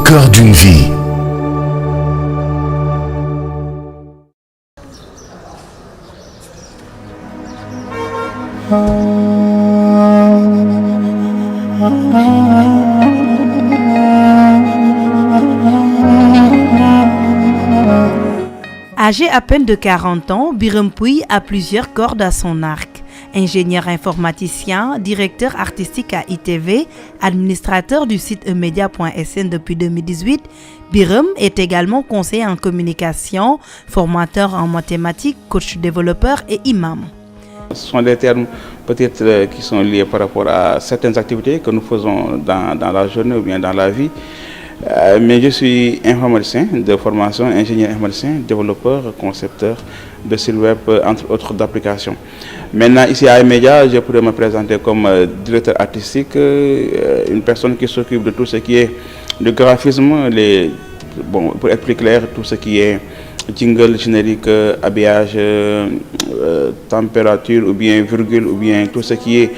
cœur d'une vie. Âgé à peine de 40 ans, Birame Pouye a plusieurs cordes à son arc. Ingénieur informaticien, directeur artistique à ITV, administrateur du site emedia.sn depuis 2018, Birame est également conseiller en communication, formateur en mathématiques, coach développeur et imam. Ce sont des termes peut-être qui sont liés par rapport à certaines activités que nous faisons dans la journée ou bien dans la vie. Mais je suis informaticien de formation, ingénieur informaticien, développeur, concepteur de site web, entre autres d'applications. Maintenant, ici à eMedia, je pourrais me présenter comme directeur artistique, une personne qui s'occupe de tout ce qui est le graphisme, pour être plus clair, tout ce qui est jingle, générique, habillage, température ou bien virgule ou bien tout ce qui est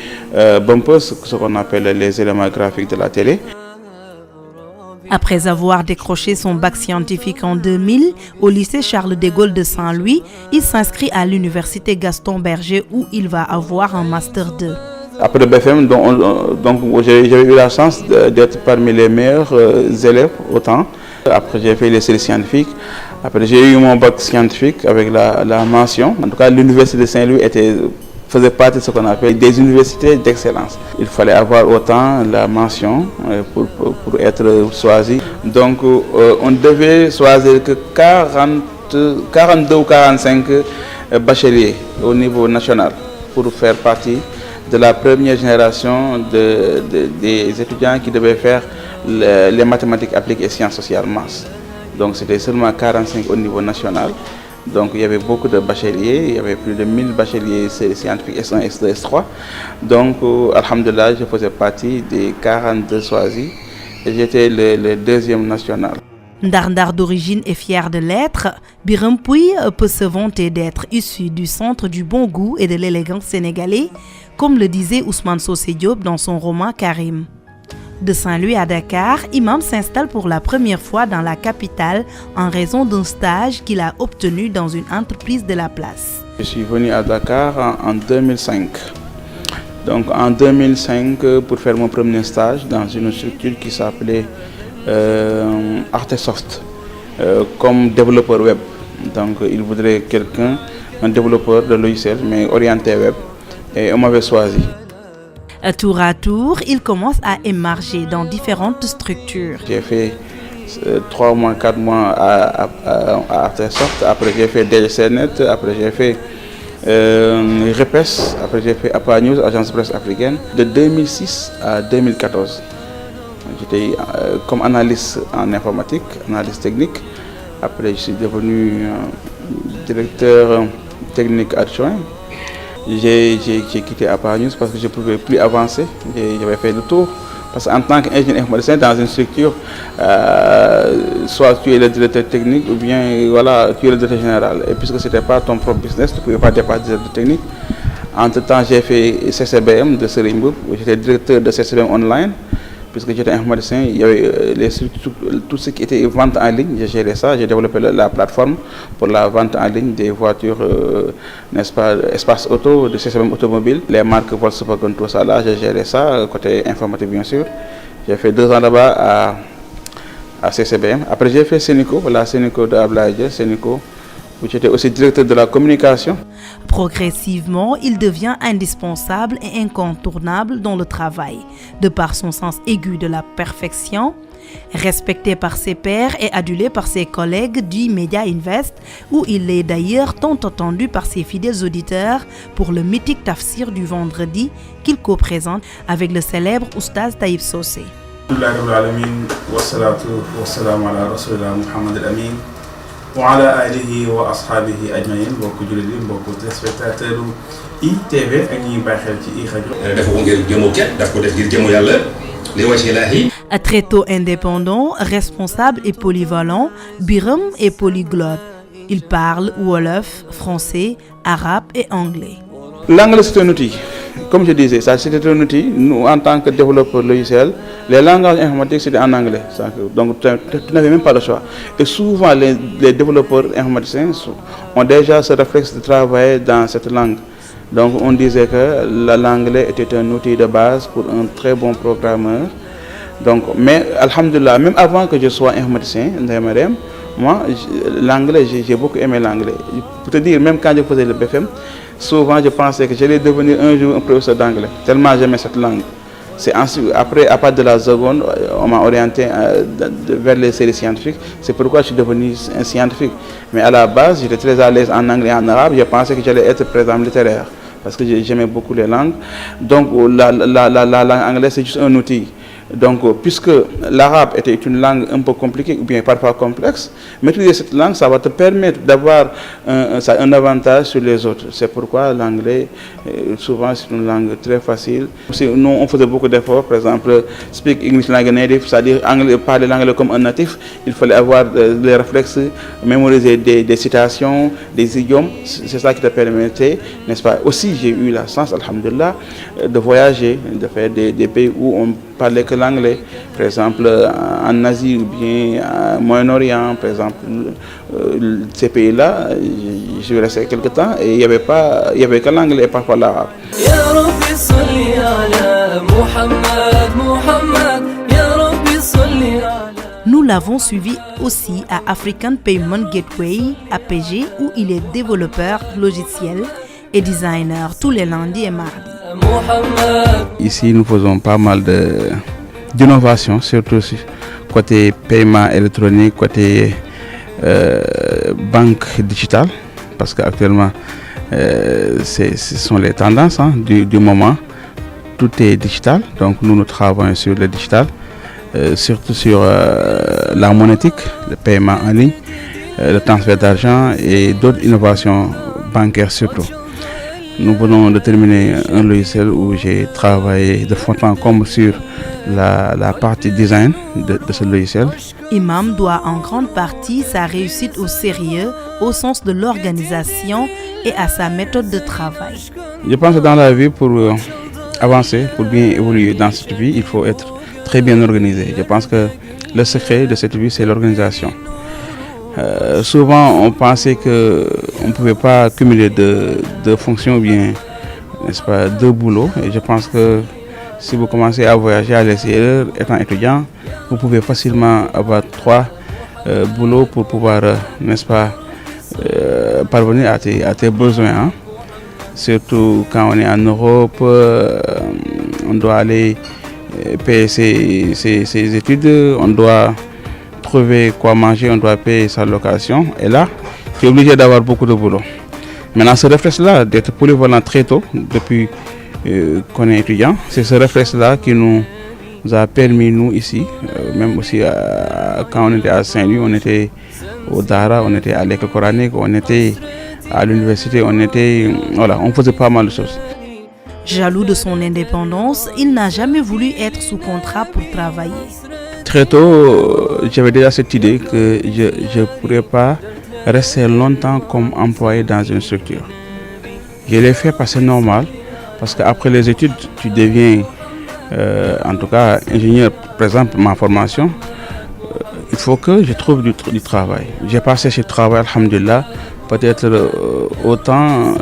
bumper, ce qu'on appelle les éléments graphiques de la télé. Après avoir décroché son bac scientifique en 2000 au lycée Charles de Gaulle de Saint-Louis, il s'inscrit à l'université Gaston Berger où il va avoir un master 2. Après le BFM, donc j'ai eu la chance d'être parmi les meilleurs élèves au temps. Après j'ai fait les séries scientifiques. Après j'ai eu mon bac scientifique avec la mention. En tout cas, l'université de Saint-Louis faisait partie de ce qu'on appelle des universités d'excellence. Il fallait avoir autant la mention pour être choisi. Donc on devait choisir que 42 ou 45 bacheliers au niveau national pour faire partie de la première génération des étudiants qui devaient faire les mathématiques appliquées et sciences sociales maths. Donc c'était seulement 45 au niveau national. Donc il y avait beaucoup de bacheliers, il y avait plus de 1000 bacheliers scientifiques S1, S2, S3. Donc alhamdoulilah, je faisais partie des 42 choisis et j'étais le deuxième national. Ndar d'origine et fier de l'être, Birame Pouye peut se vanter d'être issu du centre du bon goût et de l'élégance sénégalais, comme le disait Ousmane Socé Diop dans son roman Karim. De Saint-Louis à Dakar, Imam s'installe pour la première fois dans la capitale en raison d'un stage qu'il a obtenu dans une entreprise de la place. Je suis venu à Dakar en 2005. Donc en 2005 pour faire mon premier stage dans une structure qui s'appelait Artesoft comme développeur web. Donc il voudrait un développeur de logiciel mais orienté web et on m'avait choisi. Tour à tour, il commence à émarger dans différentes structures. J'ai fait 3 mois, 4 mois à Artesoft, après j'ai fait DGCNet, après j'ai fait Repes, après j'ai fait APA News, Agence Presse Africaine, de 2006 à 2014. J'étais comme analyste en informatique, analyste technique. Après je suis devenu directeur technique adjoint. J'ai quitté APA News parce que je ne pouvais plus avancer. J'avais fait le tour. Parce qu'en tant qu'ingénieur informaticien dans une structure, soit tu es le directeur technique ou bien voilà, tu es le directeur général. Et puisque ce n'était pas ton propre business, tu ne pouvais pas dépasser directeur technique. Entre-temps, j'ai fait CCBM de Serigne, où j'étais directeur de CCBM online. Puisque j'étais informaticien, il y avait tout ce qui était vente en ligne, j'ai géré ça, j'ai développé la plateforme pour la vente en ligne des voitures, n'est-ce pas, espace auto, de CCBM automobile, les marques Volkswagen, tout ça là, j'ai géré ça, côté informatique bien sûr. J'ai fait 2 ans là-bas à CCBM. Après j'ai fait Sénico, la Sénico de Ablaye, Sénico, où j'étais aussi directeur de la communication. Progressivement, il devient indispensable et incontournable dans le travail, de par son sens aigu de la perfection, respecté par ses pairs et adulé par ses collègues du Media Invest, où il est d'ailleurs tant attendu par ses fidèles auditeurs pour le mythique tafsir du vendredi qu'il co-présente avec le célèbre Oustaz Taïb Socé. وعلى آله وأصحابه أجمعين mbokku jullit yi mbokku téléspectateur ITV ak ñi bàyyi xel ci iRadio. dafa ko ngir jëmoo kenn daf ko def ngir jëmoo yàlla li wàcce laahi. Très tôt indépendant, responsable et polyvalent, Birame est polyglotte. Il parle wolof, français, arabe et anglais. L'anglais c'est un outil. comme je disais, ça c'était un outil. Nous, en tant que développeurs logiciels, les langages informatiques c'était en anglais. Donc tu n'avais même pas le choix. Et souvent les développeurs informaticiens ont déjà ce réflexe de travailler dans cette langue. Donc on disait que l'anglais était un outil de base pour un très bon programmeur. Donc, mais alhamdoulilah, même avant que je sois informaticien, moi l'anglais, j'ai beaucoup aimé l'anglais. Pour te dire, même quand je faisais le BFM, souvent je pensais que j'allais devenir un jour un professeur d'anglais, tellement j'aimais cette langue. C'est ensuite, après, à partir de la seconde, on m'a orienté vers les séries scientifiques. C'est pourquoi je suis devenu un scientifique. Mais à la base, j'étais très à l'aise en anglais et en arabe. Je pensais que j'allais être par exemple littéraire, parce que j'aimais beaucoup les langues. Donc la langue anglaise, c'est juste un outil. Donc, puisque l'arabe était une langue un peu compliquée ou bien parfois complexe, maîtriser cette langue, ça va te permettre d'avoir un avantage sur les autres. C'est pourquoi l'anglais, souvent, c'est une langue très facile. Nous, on faisait beaucoup d'efforts, par exemple, speak English like a native, c'est-à-dire parler l'anglais comme un natif. Il fallait avoir les réflexes, mémoriser des citations, des idiomes. C'est ça qui te permettait, n'est-ce pas? Aussi, j'ai eu la chance, alhamdulillah, de voyager, de faire des pays où on parlait que l'anglais, par exemple en Asie ou bien au Moyen-Orient, par exemple, ces pays-là, je suis resté quelque temps et il n'y avait que l'anglais et parfois l'arabe. Nous l'avons suivi aussi à African Payment Gateway, APG, où il est développeur logiciel et designer tous les lundis et mardis. Ici, nous faisons pas mal d'innovation, surtout côté paiement électronique, côté banque digitale, parce qu'actuellement, ce sont les tendances du moment. Tout est digital, donc nous travaillons sur le digital, surtout sur la monétique, le paiement en ligne, le transfert d'argent et d'autres innovations bancaires surtout. Nous venons de terminer un logiciel où j'ai travaillé de fond en comble sur la partie design de ce logiciel. Imam doit en grande partie sa réussite au sérieux, au sens de l'organisation et à sa méthode de travail. Je pense que dans la vie, pour avancer, pour bien évoluer dans cette vie, il faut être très bien organisé. Je pense que le secret de cette vie, c'est l'organisation. Souvent, on pensait qu'on ne pouvait pas cumuler de fonctions ou bien, n'est-ce pas, de boulot. Et je pense que si vous commencez à voyager à l'extérieur, étant étudiant, vous pouvez facilement avoir 3 boulots pour pouvoir, n'est-ce pas, parvenir à tes besoins. Surtout quand on est en Europe, on doit aller payer ses études, on doit trouver quoi manger, on doit payer sa location. Et là, tu es obligé d'avoir beaucoup de boulot. Maintenant, ce réflexe-là, d'être polyvalent très tôt, depuis qu'on est étudiant, c'est ce réflexe-là qui nous a permis, nous ici, même aussi quand on était à Saint-Louis, on était au Dara, on était à l'école coranique, on était à l'université, on faisait pas mal de choses. Jaloux de son indépendance, il n'a jamais voulu être sous contrat pour travailler. Très tôt, j'avais déjà cette idée que je ne pourrais pas rester longtemps comme employé dans une structure. Je l'ai fait parce que c'est normal, parce qu'après les études, tu deviens, en tout cas, ingénieur. Par exemple, ma formation, il faut que je trouve du travail. J'ai passé ce travail, alhamdulillah, peut-être autant,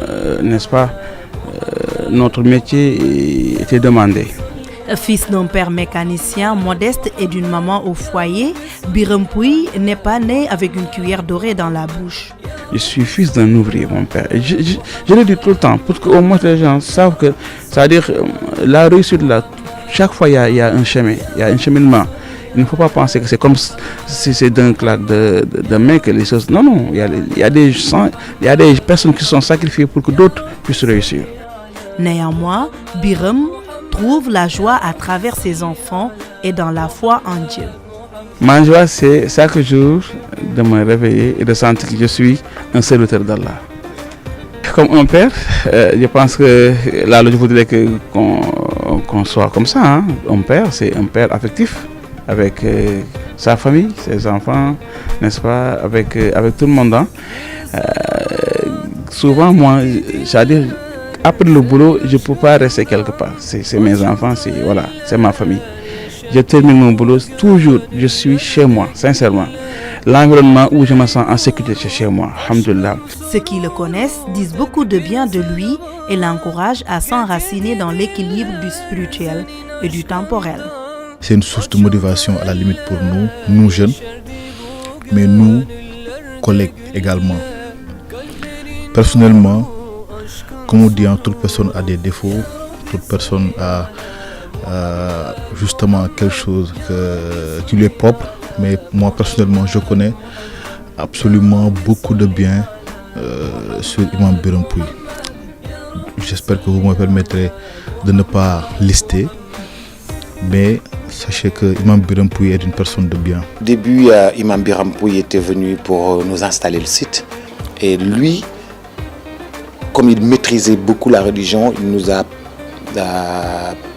n'est-ce pas, notre métier était demandé. Fils d'un père mécanicien modeste et d'une maman au foyer, Biram Pouye n'est pas né avec une cuillère dorée dans la bouche. Je suis fils d'un ouvrier, mon père. Et je le dis tout le temps, pour qu'au moins les gens savent que, c'est-à-dire, la réussite là, chaque fois il y a un chemin, il y a un cheminement. Il ne faut pas penser que c'est comme si c'est d'un claque de main que les choses. Non, il y a des personnes qui sont sacrifiées pour que d'autres puissent réussir. Néanmoins, Biram trouve la joie à travers ses enfants et dans la foi en Dieu. Ma joie, c'est chaque jour de me réveiller et de sentir que je suis un serviteur d'Allah. Comme un père, je pense que là, je voudrais qu'on soit comme ça. Un père, c'est un père affectif avec sa famille, ses enfants, n'est-ce pas, avec tout le monde. Souvent, moi, c'est-à-dire, après le boulot, je ne peux pas rester quelque part. C'est mes enfants, c'est ma famille. Je termine mon boulot, toujours, je suis chez moi, sincèrement. L'environnement où je me sens en sécurité, c'est chez moi, alhamdoulilah. Ceux qui le connaissent disent beaucoup de bien de lui et l'encouragent à s'enraciner dans l'équilibre du spirituel et du temporel. C'est une source de motivation à la limite pour nous jeunes, mais nous, collègues également. Personnellement, comme on dit, toute personne a des défauts, toute personne a justement quelque chose qui lui est propre, mais moi personnellement je connais absolument beaucoup de bien sur Imam Biram Pouye. J'espère que vous me permettrez de ne pas lister, mais sachez que Imam Biram Pouye est une personne de bien. Au début, Imam Biram Pouye était venu pour nous installer le site, et lui, comme il maîtrisait beaucoup la religion, il nous a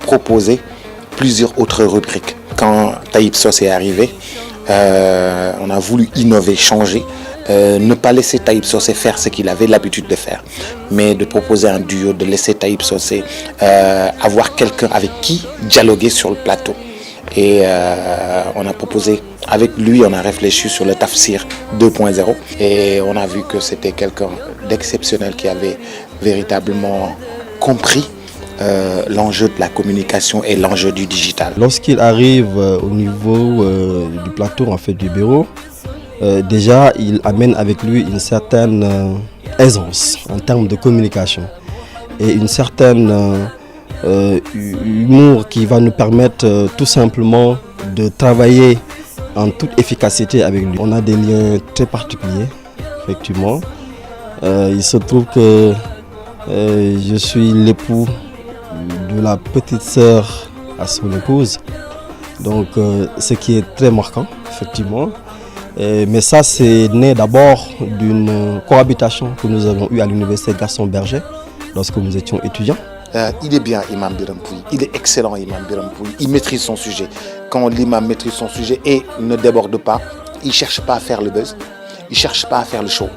proposé plusieurs autres rubriques. Quand Taïb Sos est arrivé, on a voulu innover, changer, ne pas laisser Taïb Sos faire ce qu'il avait l'habitude de faire, mais de proposer un duo, de laisser Taïb Sos avoir quelqu'un avec qui dialoguer sur le plateau. Et on a proposé, avec lui, on a réfléchi sur le Tafsir 2.0 et on a vu que c'était quelqu'un d'exceptionnel qui avait véritablement compris l'enjeu de la communication et l'enjeu du digital. Lorsqu'il arrive au niveau du plateau, en fait, du bureau, déjà il amène avec lui une certaine aisance en termes de communication et une certaine humour qui va nous permettre tout simplement de travailler en toute efficacité avec lui. On a des liens très particuliers, effectivement. Il se trouve que je suis l'époux de la petite sœur à son épouse, donc ce qui est très marquant, effectivement. Mais ça, c'est né d'abord d'une cohabitation que nous avons eue à l'université Gaston Berger lorsque nous étions étudiants. Il est bien, Imam Biram Pouye. Il est excellent, Imam Biram Pouye. Il maîtrise son sujet. Quand l'imam maîtrise son sujet et ne déborde pas, il ne cherche pas à faire le buzz, il ne cherche pas à faire le show.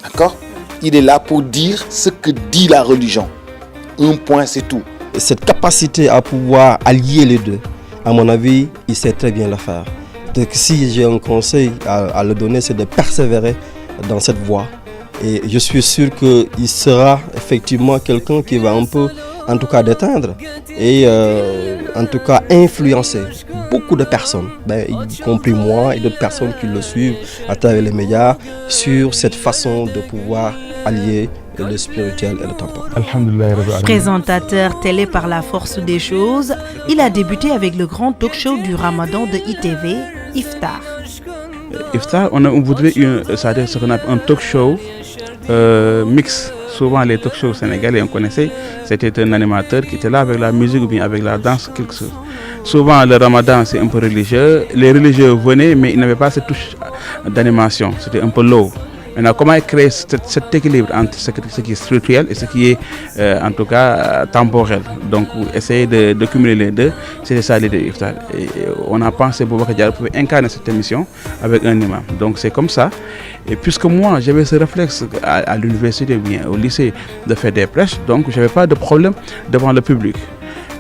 D'accord? Il est là pour dire ce que dit la religion. Un point, c'est tout. Cette capacité à pouvoir allier les deux, à mon avis, il sait très bien le faire. Donc, si j'ai un conseil à le donner, c'est de persévérer dans cette voie. Et je suis sûr qu'il sera effectivement quelqu'un qui va un peu, en tout cas, déteindre et en tout cas influencer beaucoup de personnes, y compris moi et d'autres personnes qui le suivent à travers les médias, sur cette façon de pouvoir allier le spirituel et le temporel. Présentateur télé par la force des choses, il a débuté avec le grand talk show du Ramadan de ITV, Iftar. Iftar, on voudrait c'est-à-dire ce qu'on appelle un talk show mix. Souvent les talk shows sénégalais, on connaissait, c'était un animateur qui était là avec la musique ou bien avec la danse, quelque chose. Souvent le Ramadan c'est un peu religieux, les religieux venaient mais ils n'avaient pas cette touche d'animation, c'était un peu low. Maintenant, comment créer cet équilibre entre ce qui est spirituel et ce qui est en tout cas temporel. Donc essayer de cumuler les deux, c'est ça l'idée d'Iftar. On a pensé que Boubacar Diallo pouvait incarner cette émission avec un imam. Donc c'est comme ça. Et puisque moi j'avais ce réflexe à l'université ou bien au lycée de faire des prêches, donc je n'avais pas de problème devant le public.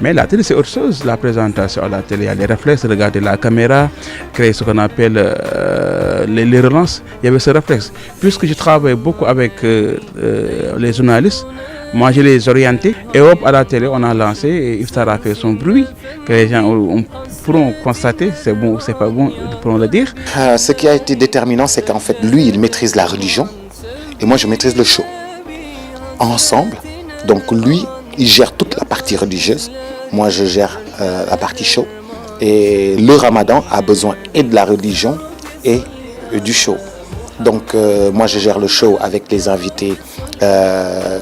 Mais la télé, c'est autre chose. La présentation à la télé, il y a les réflexes, regarder la caméra, créer ce qu'on appelle les relances. Il y avait ce réflexe. Puisque je travaille beaucoup avec les journalistes, moi je les orientais. Et hop, à la télé, on a lancé, et Iftar a fait son bruit, que les gens pourront constater, c'est bon ou c'est pas bon, ils pourront le dire. Ce qui a été déterminant, c'est qu'en fait, lui, il maîtrise la religion, et moi, je maîtrise le show. Ensemble, donc lui, il gère toute la partie religieuse, moi je gère la partie show. Et le Ramadan a besoin et de la religion et du show. Donc moi je gère le show avec les invités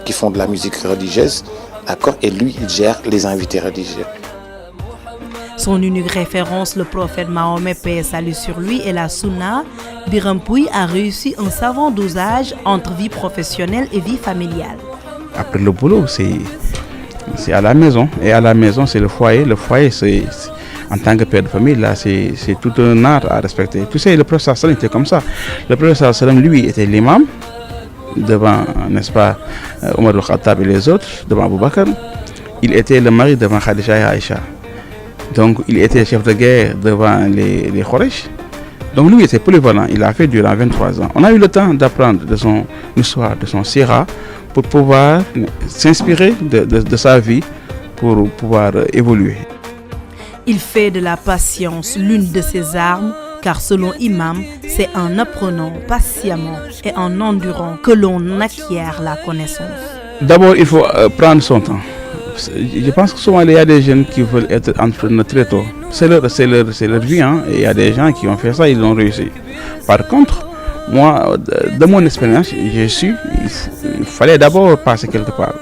qui font de la musique religieuse, d'accord, et lui il gère les invités religieux. Son unique référence, le prophète Mahomet, paix et salut sur lui, et la Sunna, Biram Pouye a réussi un savant dosage entre vie professionnelle et vie familiale. Après le boulot, c'est à la maison. Et à la maison, c'est le foyer. Le foyer, c'est en tant que père de famille, là, c'est tout un art à respecter. Tu sais, le professeur Salam était comme ça. Le professeur Salam, lui, était l'imam. devant, n'est-ce pas, Omar al-Khattab et les autres, devant Abou Bakr. Il était le mari devant Khadija et Aïcha. Donc il était chef de guerre devant les Quraysh. Donc lui était polyvalent, il a fait durant 23 ans. On a eu le temps d'apprendre de son histoire, de son sira, pour pouvoir s'inspirer de sa vie, pour pouvoir évoluer. Il fait de la patience l'une de ses armes, car selon Imam, c'est en apprenant patiemment et en endurant que l'on acquiert la connaissance. D'abord, il faut prendre son temps. Je pense que souvent il y a des jeunes qui veulent être entrepreneurs très tôt. C'est leur vie, hein? Et il y a des gens qui ont fait ça, ils ont réussi. Par contre, moi, de mon expérience, j'ai su il fallait d'abord passer quelque part,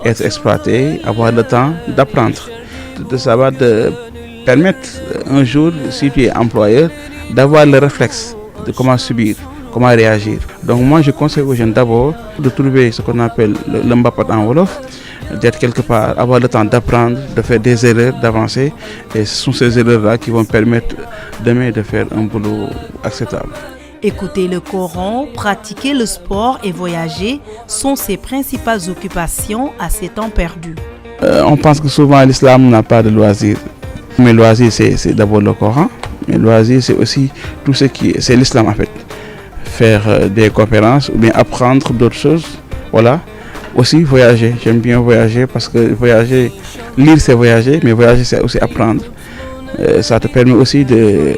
être exploité, avoir le temps d'apprendre, de savoir de permettre un jour, si tu es employeur, d'avoir le réflexe de comment subir, comment réagir. Donc moi, je conseille aux jeunes d'abord de trouver ce qu'on appelle le Mbapat en Wolof, d'être quelque part, avoir le temps d'apprendre, de faire des erreurs, d'avancer. Et ce sont ces erreurs-là qui vont permettre demain de faire un boulot acceptable. Écouter le Coran, pratiquer le sport et voyager sont ses principales occupations à ses temps perdus. On pense que souvent l'islam n'a pas de loisirs. Mais loisirs, c'est d'abord le Coran. Mais loisirs, c'est aussi tout ce qui est... C'est l'islam en fait. Faire des conférences ou bien apprendre d'autres choses. Voilà. Aussi voyager. J'aime bien voyager parce que voyager, lire c'est voyager, mais voyager c'est aussi apprendre. Ça te permet aussi de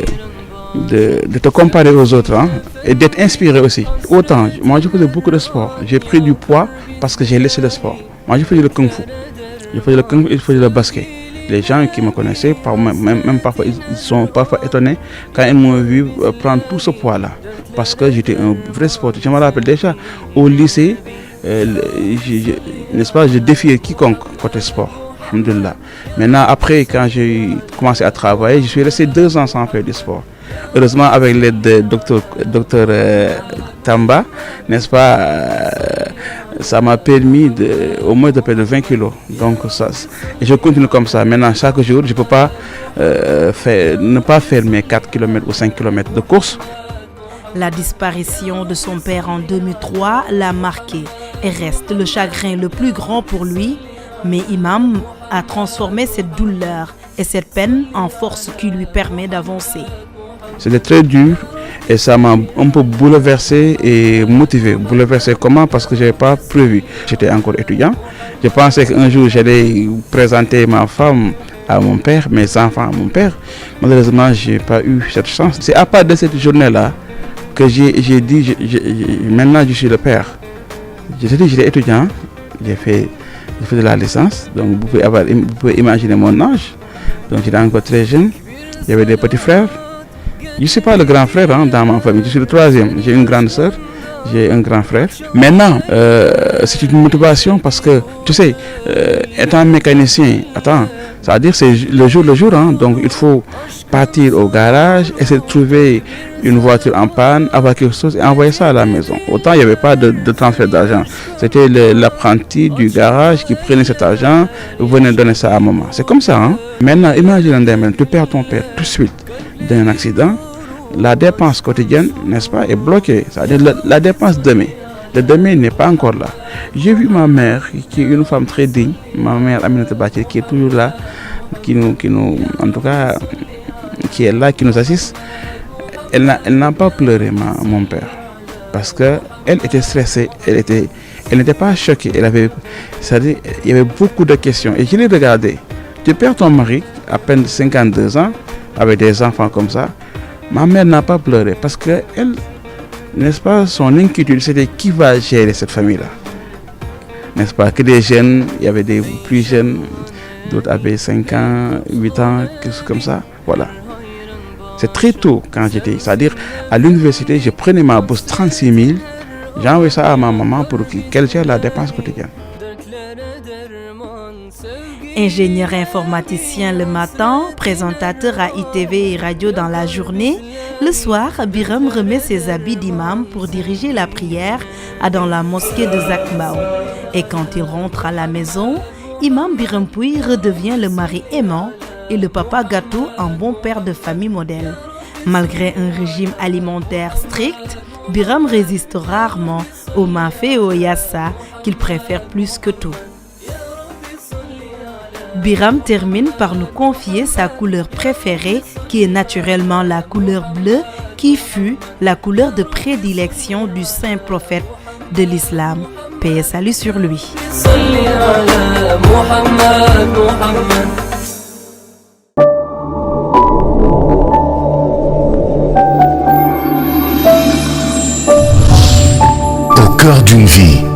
te comparer aux autres, hein, et d'être inspiré aussi. Autant, moi je faisais beaucoup de sport. J'ai pris du poids parce que j'ai laissé le sport. Moi je faisais le kung fu. Je faisais le basket. Les gens qui me connaissaient, même parfois, ils sont parfois étonnés quand ils m'ont vu prendre tout ce poids-là. Parce que j'étais un vrai sportif. Je me rappelle déjà au lycée, n'est-ce pas, je défiais quiconque côté sport. Alhamdulillah. Maintenant, après, quand j'ai commencé à travailler, je suis resté 2 ans sans faire du sport. Heureusement, avec l'aide de docteur Tamba, n'est-ce pas, ça m'a permis au moins de perdre 20 kilos. Donc, et je continue comme ça. Maintenant, chaque jour, je ne peux pas ne pas faire mes 4 km ou 5 km de course. La disparition de son père en 2003 l'a marqué et reste le chagrin le plus grand pour lui. Mais Imam a transformé cette douleur et cette peine en force qui lui permet d'avancer. C'était très dur et ça m'a un peu bouleversé et motivé. Bouleversé comment? Parce que je n'avais pas prévu. J'étais encore étudiant. Je pensais qu'un jour j'allais présenter ma femme à mon père, mes enfants à mon père. Malheureusement, je n'ai pas eu cette chance. C'est à part de cette journée-là que j'ai dit, maintenant je suis le père. J'étais étudiant, j'ai fait de la licence, donc vous pouvez imaginer mon âge. Donc j'étais encore très jeune, il y avait des petits frères. Je ne suis pas le grand frère, hein, dans ma famille, je suis le 3e. J'ai une grande soeur, j'ai un grand frère. Maintenant, c'est une motivation parce que, tu sais, étant mécanicien, c'est-à-dire c'est le jour, hein, donc il faut partir au garage, essayer de trouver une voiture en panne, avoir quelque chose et envoyer ça à la maison. Autant il n'y avait pas de transfert d'argent. C'était l'apprenti du garage qui prenait cet argent et venait donner ça à maman. C'est comme ça. Hein? Maintenant, imagine, tu perds ton père tout de suite d'un accident. La dépense quotidienne, n'est-ce pas, est bloquée. C'est-à-dire la dépense demain. Le demain n'est pas encore là. J'ai vu ma mère, qui est une femme très digne, ma mère Aminata Bachir, qui est toujours là, qui en tout cas, qui est là, qui nous assiste. Elle n'a pas pleuré, mon père, parce qu'elle était stressée, elle n'était pas choquée. C'est-à-dire, il y avait beaucoup de questions. Et je l'ai regardé. Tu perds ton mari, à peine 52 ans, avec des enfants comme ça. Ma mère n'a pas pleuré parce que elle, n'est-ce pas, son inquiétude, c'était qui va gérer cette famille-là. N'est-ce pas, que des jeunes, il y avait des plus jeunes, d'autres avaient 5 ans, 8 ans, quelque chose comme ça. Voilà. C'est très tôt quand j'étais, c'est-à-dire à l'université, je prenais ma bourse 36 000, j'envoyais ça à ma maman pour qu'elle gère la dépense quotidienne. Ingénieur informaticien le matin, présentateur à ITV et radio dans la journée, le soir, Biram remet ses habits d'imam pour diriger la prière dans la mosquée de Zakmao. Et quand il rentre à la maison, Imam Biram Pouye redevient le mari aimant et le papa gâteau, un bon père de famille modèle. Malgré un régime alimentaire strict, Biram résiste rarement au mafé et au yassa qu'il préfère plus que tout. Biram termine par nous confier sa couleur préférée qui est naturellement la couleur bleue qui fut la couleur de prédilection du saint prophète de l'islam. Paix et salut sur lui. Au cœur d'une vie,